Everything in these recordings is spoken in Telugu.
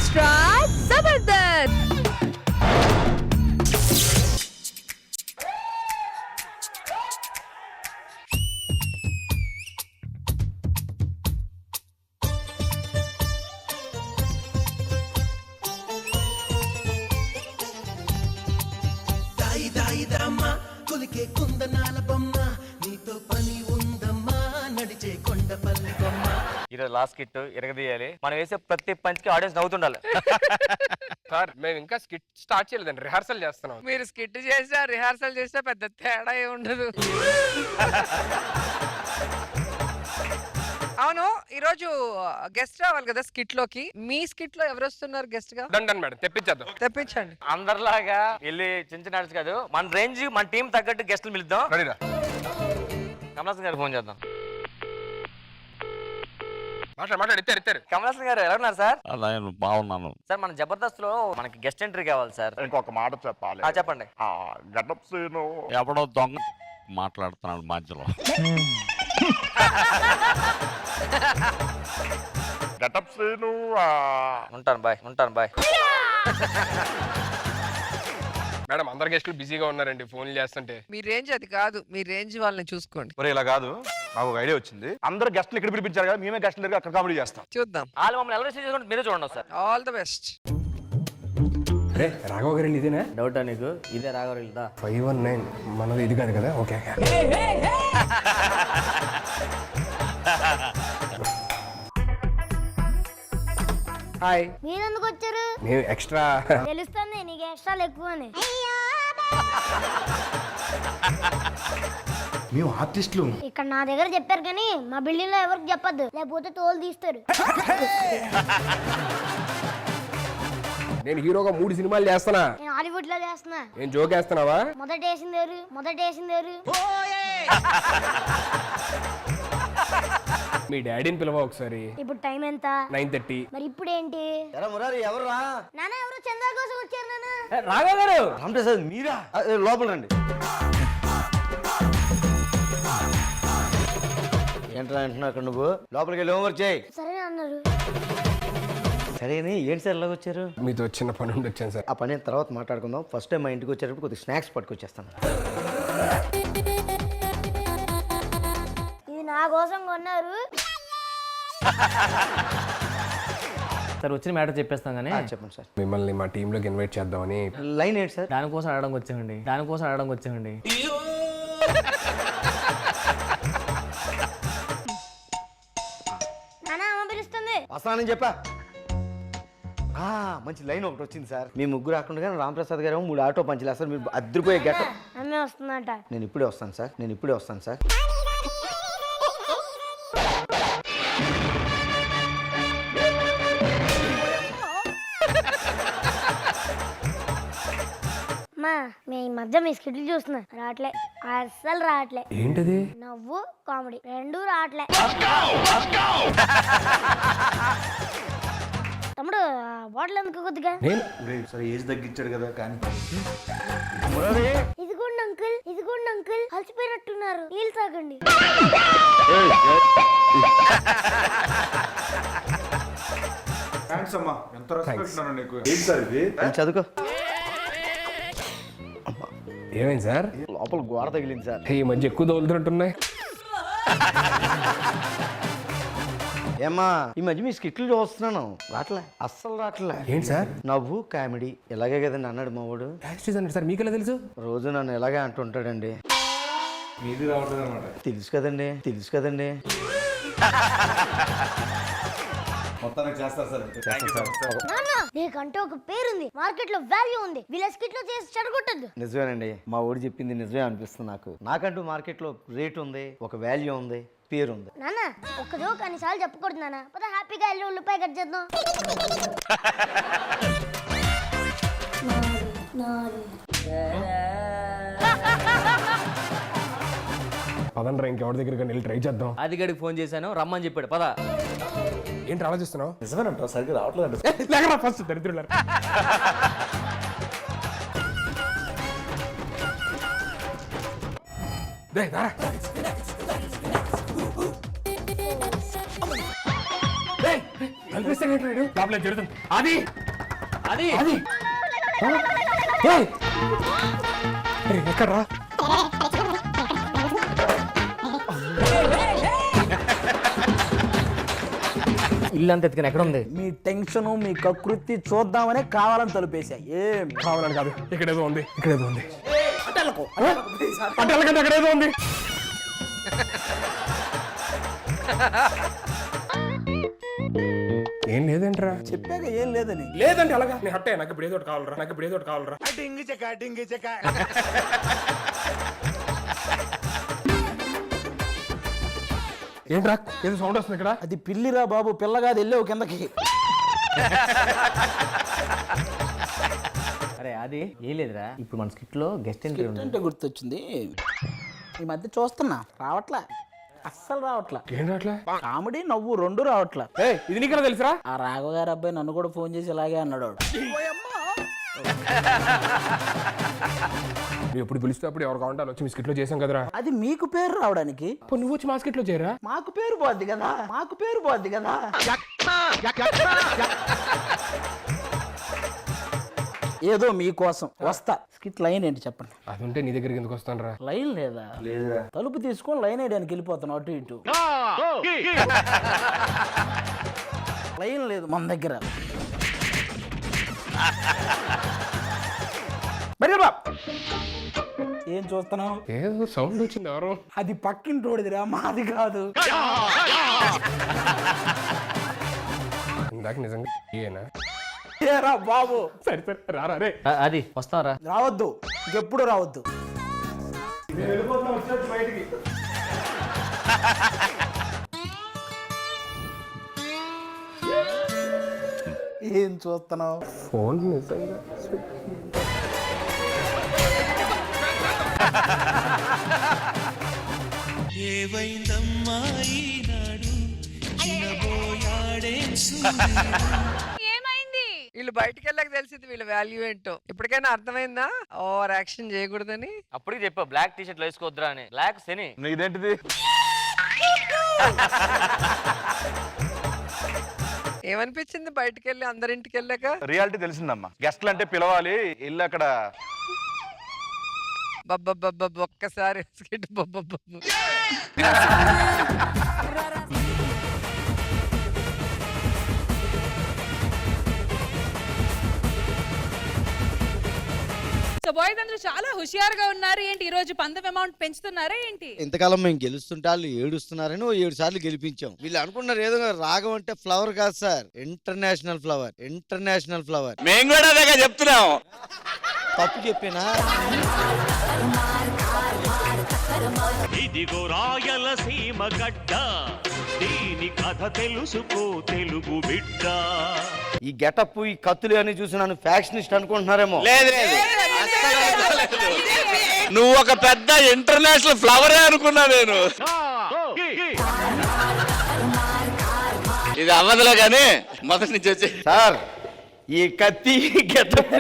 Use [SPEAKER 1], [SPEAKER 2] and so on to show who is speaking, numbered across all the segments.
[SPEAKER 1] ఎక్స్ట్రా జబర్దస్త్.
[SPEAKER 2] కొలికే కుందనాల బొమ్మ నీతో పని ఉందమ్మా నడిచే కొండపల్లి బొమ్మ.
[SPEAKER 3] ఈరోజు లాస్ట్ కిట్ ఎరగదీయాలి. మనం వేసే ప్రతి పంచ్ కి ఆడియన్స్ నవ్వుతుండాలి.
[SPEAKER 4] సార్ మేము ఇంకా స్కిట్ స్టార్ట్ చేయలేదండి, రిహార్సల్ చేస్తున్నాం.
[SPEAKER 5] మీరు స్కిట్ చేసినా రిహార్సల్ చేసినా పెద్ద తేడా ఏ ఉండదు. అవును, ఈరోజు గెస్ట్ రావాలి కదా స్కిట్ లోకి. మీ స్కిట్ లో ఎవరు వస్తున్నారు గెస్ట్ గా?
[SPEAKER 4] డండన్ మేడం తెప్పించేద్దాం.
[SPEAKER 5] తెప్పించండి.
[SPEAKER 3] అందరిలాగా వెళ్ళి చిన్న చిన్న ఆర్టిస్ట్ కాదు, మన రేంజ్ మన టీం తగ్గట్టు గెస్టులు పిలుద్దాం.
[SPEAKER 4] రెడీరా?
[SPEAKER 3] కమలాసన్ గారు ఫోన్ చేద్దాం.
[SPEAKER 4] మాట్లాడు ఇత్తారు.
[SPEAKER 3] కమలాసన్ గారు ఎలా ఉన్నారు సార్?
[SPEAKER 6] నేను బాగున్నాను
[SPEAKER 3] సార్ మన జబర్దస్త్ లో మనకి గెస్ట్ ఎంట్రీ కావాలి సార్.
[SPEAKER 6] ఇంకొక మాట చెప్పాలి.
[SPEAKER 3] చెప్పండి.
[SPEAKER 6] గడ్డప్ సీను ఎవడో దొంగ మాట్లాడుతున్నాడు మధ్యలో. గడ్డప్ సీను
[SPEAKER 3] ఉంటాను బాయ్.
[SPEAKER 4] మేడం అందరు గెస్టులు బిజీగా ఉన్నారండి, ఫోన్లు చేస్తుంటే.
[SPEAKER 5] మీ రేంజ్ అది కాదు, మీ రేంజ్ వాళ్ళని చూసుకోండి.
[SPEAKER 7] ఒరే ఇలా కాదు, నాకు ఒక ఐడియా వచ్చింది. అందరు గెస్టులు ఇక్కడ పిలిపించారు కదా, మేమే గెస్టుల దగ్గర అక్కడ కామెడీ చేస్తాం.
[SPEAKER 5] చూద్దాం.
[SPEAKER 3] వాళ్ళు మమ్మల్ని ఎవరు రిసీవ్ చేసుకుంటే మీరే చూడండి సార్.
[SPEAKER 5] All the best.
[SPEAKER 4] అరే రాఘవ గారు ఇదేనా?
[SPEAKER 3] డౌటా నీకు? ఇదే రాఘవరిల్దా?
[SPEAKER 4] 519 మనది ఇది కాదు కదా? ఓకే. హాయ్.
[SPEAKER 8] మీరెందుకు వచ్చారు?
[SPEAKER 4] మేము ఎక్స్ట్రా.
[SPEAKER 8] తెలుస్తుంది నీకు ఎక్స్ట్రాలు ఎక్కువ అని.
[SPEAKER 7] మేము ఆర్టిస్టులు.
[SPEAKER 8] ఇక్కడ నా దగ్గర చెప్పారు కానీ మా బిల్డింగ్ లో ఎవరికి చెప్పొద్దు, లేకపోతే తోలు తీస్తారు.
[SPEAKER 4] నేను హీరోగా 3 సినిమాలు చేస్తానా.
[SPEAKER 8] నేను హాలీవుడ్ లో చేస్తున్నా.
[SPEAKER 4] నేను జోక్ వేస్తున్నావా?
[SPEAKER 8] మొదట వేసిందేరు.
[SPEAKER 4] మీ డాడీని పిలవ ఒకసారి.
[SPEAKER 8] ఇప్పుడు టైం ఎంత?
[SPEAKER 4] 9:30.
[SPEAKER 8] మరి ఇప్పుడు ఏంటి?
[SPEAKER 2] ఎవరు రా?
[SPEAKER 8] నాన్న ఎవరు చంద్ర కోసం వచ్చారు నాన్న.
[SPEAKER 3] రాఘవ గారు
[SPEAKER 2] రామప్రసాద్ మీరా? లోపల రండి. ఏంట్రా అంటున్నావు అక్కడ నువ్వు? లోపలికి వెళ్ళి హోంవర్క్ చేయి.
[SPEAKER 8] సరే అన్నారు.
[SPEAKER 2] సరేనే ఏంటి సార్ ఇలాగ వచ్చారు?
[SPEAKER 4] మీతో చిన్న పని ఉండి వచ్చాను సార్.
[SPEAKER 2] ఆ పని తర్వాత మాట్లాడుకుందాం. ఫస్ట్ టైం మా ఇంటికి వచ్చేటప్పుడు కొద్దిగా స్నాక్స్ పట్టుకొచ్చేస్తాను.
[SPEAKER 8] ఇది నా కోసం కొన్నారు.
[SPEAKER 3] సార్ వచ్చిన మ్యాటర్ చెప్పేస్తాం కానీ
[SPEAKER 2] చెప్పండి సార్.
[SPEAKER 4] మిమ్మల్ని మా టీంలోకి ఇన్వైట్ చేద్దామని.
[SPEAKER 2] లైన్ ఏంటి సార్?
[SPEAKER 3] దానికోసం అడగడానికి వచ్చామండి.
[SPEAKER 8] నాన్న అమ్మ పిలుస్తుంది.
[SPEAKER 2] వస్తానని చెప్పా. మంచి లైన్ ఒకటి వచ్చింది సార్. మీ ముగ్గురు రాకుండా రామప్రసాద్ గారు 3 ఆటో పంచులు సార్. మీరు అద్దరిపోయే గెట్.
[SPEAKER 8] అమ్మే వస్తుందట.
[SPEAKER 2] నేను ఇప్పుడే వస్తాను సార్.
[SPEAKER 8] అమ్మా మీ ఈ మధ్య మీ స్కిట్లు చూస్తున్నా, రావట్లే, అస్సలు రావట్లే.
[SPEAKER 4] ఏంటది?
[SPEAKER 8] నవ్వు కామెడీ రెండూ రావట్లే. తమ్ముడు బాటిల్ ఎందుకు కొద్దిగా?
[SPEAKER 7] సరే ఏజ్ తగ్గించాడు కదా కానీ.
[SPEAKER 8] ఇదిగోండి అంకుల్ అలసిపోయినట్టున్నారు, నీళ్ళు తాగండి.
[SPEAKER 7] థాంక్స్ అమ్మా, ఎంత రెస్పెక్ట్ ఉన్నాను నీకు. ఏంటి సార్ ఇది?
[SPEAKER 2] చదువుకో.
[SPEAKER 4] ఏమైంది సార్?
[SPEAKER 2] లోపల గోడ తగిలింది సార్.
[SPEAKER 4] ఈ మధ్య ఎక్కువ తగులుతున్నట్టున్నాయి.
[SPEAKER 2] ఏమ్మా ఈ మధ్య మీ స్కిట్లు చూస్తున్నాను, రావట్లే, అస్సలు రావట్లే.
[SPEAKER 4] ఏంటి సార్?
[SPEAKER 2] నవ్వు కామెడీ ఇలాగే కదండి అన్నాడు మా వాడు.
[SPEAKER 4] సార్ మీకెలా తెలుసు?
[SPEAKER 2] రోజు నన్ను ఇలాగే అంటుంటాడండి.
[SPEAKER 7] మీది రావట్లేదు అనమాట.
[SPEAKER 2] తెలుసు కదండి.
[SPEAKER 7] మొత్తానికి చేస్తారు సార్.
[SPEAKER 8] నాన్న నీకంటే ఒక పేరుంది, మార్కెట్ లో వాల్యూ ఉంది, వీళ్ళ స్కిట్ లో చేసి చెడగొట్టద్దు.
[SPEAKER 2] నిజమేనండి, మా ఊడు చెప్పింది నిజమే అనిపిస్తుంది నాకంటూ మార్కెట్ లో రేట్ ఉంది, ఒక వాల్యూ ఉంది, పేరుంది.
[SPEAKER 8] నాన్న ఒక్క జోక్ అన్నిసార్లు చెప్పకూడదు నాన్న. పద హ్యాపీగా వెళ్ళి ఉల్లిపాయ కట్ చేద్దాం.
[SPEAKER 4] పదండ్రా ఇంకెవరి దగ్గరికి వెళ్ళి ట్రై చేద్దాం.
[SPEAKER 3] అది గడికి ఫోన్ చేశాను, రమ్మని చెప్పాడు. పద.
[SPEAKER 4] ఏంటి ఆలోచిస్తున్నావు?
[SPEAKER 7] నిజమేనంట, సరిగ్గా రావట్లేదు.
[SPEAKER 4] ఫస్ట్ దరిద్రులారా. కలిపిస్తే లోపల జరుగుతుంది అది
[SPEAKER 3] అది
[SPEAKER 4] అది ఎక్కడ్రా
[SPEAKER 3] ఇల్లు అంత ఎత్తుకుని ఎక్కడ ఉంది?
[SPEAKER 9] మీ టెన్షన్ మీ కకృతి చూద్దామనే కావాలని తలుపేసా ఏం
[SPEAKER 4] కావాలని కాదు, ఇక్కడేదో ఉంది, ఇక్కడేదో ఉంది. అంటే వెళ్ళకంటే అక్కడేదో ఉంది. ఏం లేదంటరా?
[SPEAKER 9] చెప్పాక ఏం లేదని.
[SPEAKER 4] లేదంటే అలాగా నీ హట్టే నాకు ఇప్పుడు ఏదో ఒకటి కావాలరా, నాకు ఇప్పుడు ఏదో ఒకటి కావాలరా. ఏంట్రా ఏదో సౌండ్ వస్తుంది ఇక్కడ?
[SPEAKER 9] అది పిల్లిరా బాబు, పిల్లగాది వెళ్ళావు కిందకి.
[SPEAKER 3] అరే అది ఏం లేదురా, ఇప్పుడు మన స్కిట్ లో గెస్ట్ ఎంట్రీ ఉంది.
[SPEAKER 9] అంటే గుర్తొచ్చింది, ఈ మధ్య చూస్తున్నా రావట్లా, అస్సలు రావట్లా.
[SPEAKER 4] ఏం రావట్లే?
[SPEAKER 9] కామెడీ నవ్వు రెండు రావట్లా.
[SPEAKER 4] ఇది నీకెలా తెలుసురా?
[SPEAKER 9] ఆ రాఘవ గారి అబ్బాయి నన్ను కూడా ఫోన్ చేసి ఇలాగే అన్నాడు.
[SPEAKER 4] నువ్వు ఎప్పుడు పిలిస్తే అప్పుడు ఎవరు కావాలంటే వచ్చి మీ స్కిట్ లో చేసాం కదరా.
[SPEAKER 9] అది మీకు పేరు రావడానికి,
[SPEAKER 4] నువ్వు వచ్చి మా స్కిట్ లో చేయరా?
[SPEAKER 9] మాకు పేరు పోద్ది కదా, మాకు పేరు పోద్ది కదా. ఏదో మీకోసం వస్తా. స్కిట్ లైన్ ఏంటి చెప్పండి.
[SPEAKER 4] అది ఉంటే నీ దగ్గరికి ఎందుకు వస్తాను రా?
[SPEAKER 9] లైన్ లేదా? తలుపు తీసుకొని లైన్ వేయడానికి వెళ్ళిపోతాను అటు ఇటు. లైన్ లేదు మన దగ్గర. ఏం చూస్తున్నావు?
[SPEAKER 4] ఏదో సౌండ్ వచ్చింది, ఎవరు?
[SPEAKER 9] అది పక్కింటోడిదిరా, మాది కాదు.
[SPEAKER 4] ఇందాక నిజంగా ఏనా?
[SPEAKER 9] ఏరా బాబు,
[SPEAKER 4] సరే సరే రారా రే.
[SPEAKER 3] అది వస్తారా?
[SPEAKER 9] రావద్దు, ఇంకెప్పుడు రావద్దు. ఏం చూస్తున్నావు?
[SPEAKER 4] ఫోన్ నిజంగా
[SPEAKER 1] ఏమైంది?
[SPEAKER 5] వీళ్ళు బయటికి వెళ్ళక తెలిసింది వీళ్ళ వాల్యూ ఏంటో. ఇప్పటికైనా అర్థమైందా ఓవర్ యాక్షన్ చేయకూడదని?
[SPEAKER 3] అప్పటికి చెప్పా బ్లాక్ టీ షర్ట్ వేసుకోవద్దురా అని. బ్లాక్ శని.
[SPEAKER 7] ఇదేంటిది?
[SPEAKER 5] ఏమనిపించింది బయటికి వెళ్ళి అందరింటికి వెళ్ళాక?
[SPEAKER 7] రియాలిటీ తెలిసిందమ్మా. గెస్ట్లు అంటే పిలవాలి, ఇల్లు అక్కడ.
[SPEAKER 5] బబ్బబ్బబ్బ ఒక్కసారి స్కిట్ బబ్బబ్బ.
[SPEAKER 1] సో బాయ్స్ అందరూ చాలా హుషియారుగా ఉన్నారు. ఏంటి ఈ రోజు పందెం అమౌంట్ పెంచుతున్నారా ఏంటి?
[SPEAKER 2] ఇంతకాలం మేము గెలుస్తుంటే వాళ్ళు ఏడుస్తున్నారని 7 సార్లు గెలిపించాం. వీళ్ళు అనుకున్నారు ఏదో రాగం అంటే ఫ్లవర్ కాదు sir, international flower. International flower.
[SPEAKER 6] మేము కూడా అదే చెప్తున్నాం.
[SPEAKER 2] తప్పు చెప్పినా?
[SPEAKER 10] ఇదిగో రాయలసీమ గడ్డ, దీని కథ తెలుసుకో తెలుగు బిడ్డ.
[SPEAKER 2] ఈ గెటప్ ఈ కత్తులు అని చూసి నన్ను ఫ్యాక్షనిస్ట్ అనుకుంటున్నారేమో.
[SPEAKER 6] లేదు నువ్వు ఒక పెద్ద ఇంటర్నేషనల్ ఫ్లవరే అనుకున్నా నేను. ఇది అవ్వదులే కానీ మొదటి నుంచి వచ్చి
[SPEAKER 2] సార్ ఈ కత్తి గెటప్.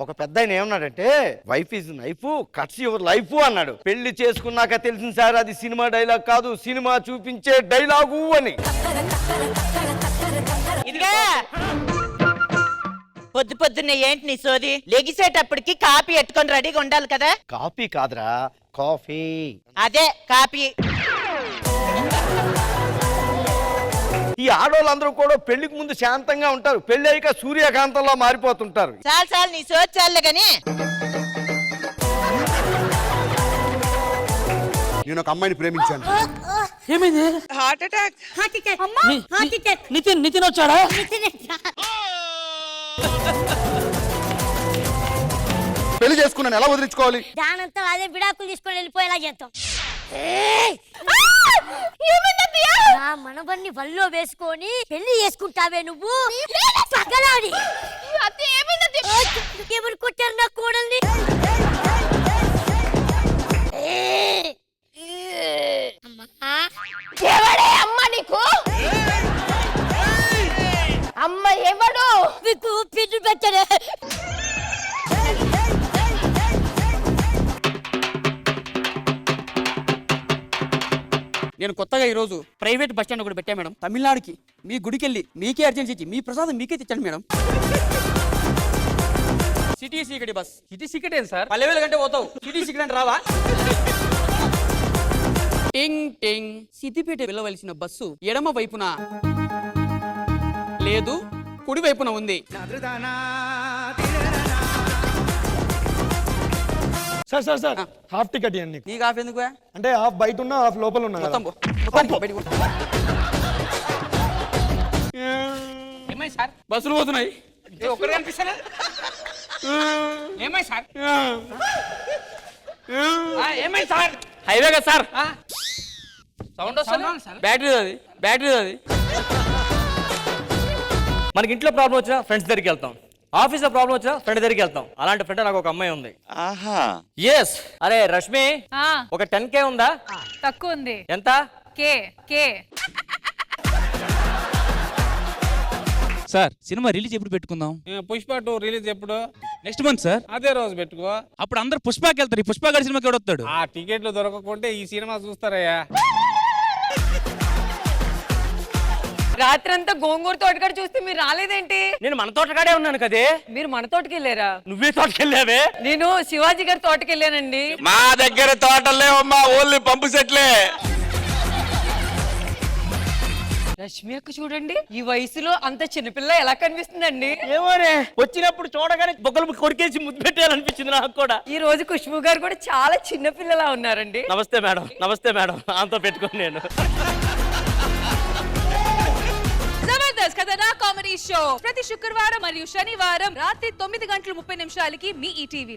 [SPEAKER 2] ఒక పెద్ద ఆయన ఏమన్నాడంటే wife is knife cuts your life అన్నాడు. పెళ్లి చేసుకున్నాక తెలిసింది సార్ అది సినిమా డైలాగ్ కాదు, సినిమా చూపించే డైలాగు అని.
[SPEAKER 11] పొద్దు పొద్దున్నే ఏంటి నీ సోది? లెగిసేటప్పటికి కాపీ ఎట్టుకొని రెడీగా ఉండాలి కదా.
[SPEAKER 2] కాఫీ కాదురా, కాఫీ.
[SPEAKER 11] అదే కాపీ.
[SPEAKER 2] ఈ ఆడవాళ్ళందరూ కూడా పెళ్లికి ముందు శాంతంగా ఉంటారు, పెళ్లి అయ్యాక సూర్యకాంతంలో మారిపోతుంటారు.
[SPEAKER 11] చాలు చాలు నీ సోది చాలే గాని.
[SPEAKER 7] నేను ఒక అమ్మాయిని ప్రేమించాను.
[SPEAKER 9] ఏమైంది?
[SPEAKER 5] Heart attack.
[SPEAKER 9] నితిన్ వచ్చాడా?
[SPEAKER 7] పెళ్లి చేసుకున్నాను, ఎలా వదిలించుకోవాలి?
[SPEAKER 8] దానంతా అదే విడాకులు తీసుకొని వెళ్ళిపోయేలా చేస్తాం. నా మనవన్ని వల్లో వేసుకొని పెళ్లి చేసుకుంటావే నువ్వు? ఎవరు కొట్టారు నా కోడల్ని?
[SPEAKER 1] ఎవడే అమ్మ నీకు? అమ్మ ఎవడు?
[SPEAKER 8] మీకు పిల్లు పెట్టలే.
[SPEAKER 9] నేను కొత్తగా ఈ రోజు ప్రైవేట్ బస్ స్టాండ్ ఒకటి పెట్టా మేడం. తమిళనాడుకి మీ గుడికి వెళ్ళి మీకే అర్జెన్సీ ఇచ్చి మీ ప్రసాదం మీకే తెచ్చాను madam. City secret bus. City secret ఏంటి సార్? 10,000 గంటే పోతావు, సిటీ సీక్రెట్ అంటే రావా? టింగ్ టింగ్. సిద్దిపేట వెళ్ళవలసిన బస్సు ఎడమ వైపున లేదు, కుడి వైపున ఉంది.
[SPEAKER 12] Sir sir sir half ticket ఇవ్వండి.
[SPEAKER 9] నీకు ఆఫ్ ఎందుకు?
[SPEAKER 12] అంటే హాఫ్ బయట ఉన్నా హాఫ్ లోపల ఉన్నా కదా.
[SPEAKER 9] మొత్తం మొత్తానికి బయటికి పో. ఏమైంది సార్? బస్సులు పోతున్నాయి. ఒక్కరు కనిపిస్తారా? ఏమైంది సార్? ఏమైంది సార్? హైవే కదా సార్. సౌండ్ వస్తుంది. బ్యాటరీ అది, బ్యాటరీ అది.
[SPEAKER 3] మనకి ఇంట్లో ప్రాబ్లం వచ్చినా ఫ్రెండ్స్ దగ్గరికి వెళ్తాం, ఆఫీస్ లో ప్రాబ్లం వచ్చినా ఫ్రెండ్ దగ్గరికి వెళ్తాం. అలాంటి ఫ్రెండ్ నాకు ఒక అమ్మాయి ఉంది.
[SPEAKER 6] ఆహా.
[SPEAKER 3] ఎస్. అరే రష్మి,
[SPEAKER 1] ఆ,
[SPEAKER 3] ఒక 10K ఉందా?
[SPEAKER 1] తక్కువ ఉంది.
[SPEAKER 3] ఎంత?
[SPEAKER 1] కే కే.
[SPEAKER 10] సార్ సినిమా రిలీజ్ ఎప్పుడు పెట్టుకుందాం?
[SPEAKER 9] పుష్ప 2 రిలీజ్ ఎప్పుడు?
[SPEAKER 10] Next month sir.
[SPEAKER 9] అదే రోజు పెట్టుకో.
[SPEAKER 10] అప్పుడు అందరు పుష్పకి వెళ్తారు. ఈ పుష్ప గారి సినిమాకి ఎవడొస్తాడు?
[SPEAKER 9] ఆ టికెట్లు దొరకకుంటే ఈ సినిమా చూస్తారయ్యా.
[SPEAKER 5] రాత్రంతా గోంగూర తోటకాడ చూస్తే మీరు రాలేదేంటి?
[SPEAKER 3] నేను మన తోటకాడే ఉన్నాను కదే.
[SPEAKER 5] మీరు మన తోటకి వెళ్ళారా?
[SPEAKER 3] నువ్వే తోటకెళ్ళావే.
[SPEAKER 5] నేను శివాజీ గారి తోటకి వెళ్ళానండి.
[SPEAKER 6] మా దగ్గర తోటలే అమ్మా, ఓన్లీ పంపు సెట్లే.
[SPEAKER 5] రష్మి అక్క చూడండి, ఈ వయసులో అంత చిన్నపిల్ల ఎలా కనిపిస్తుందండి?
[SPEAKER 3] ఏమోనే, వచ్చినప్పుడు చూడగానే బొగ్గలు కొరికేసి ముద్దు పెట్టాలనిపించింది నాకు కూడా.
[SPEAKER 5] ఈ రోజు ఖుష్బు గారు కూడా చాలా చిన్నపిల్లలా ఉన్నారండి.
[SPEAKER 3] నమస్తే మేడం. నమస్తే మేడం. ఆంతో పెట్టుకోండి నేను.
[SPEAKER 1] జబర్దస్త్ కథనా కామెడీ షో ప్రతి శుక్రవారం మరియు శనివారం రాత్రి 9:30 మీ ఈ టీవీలో.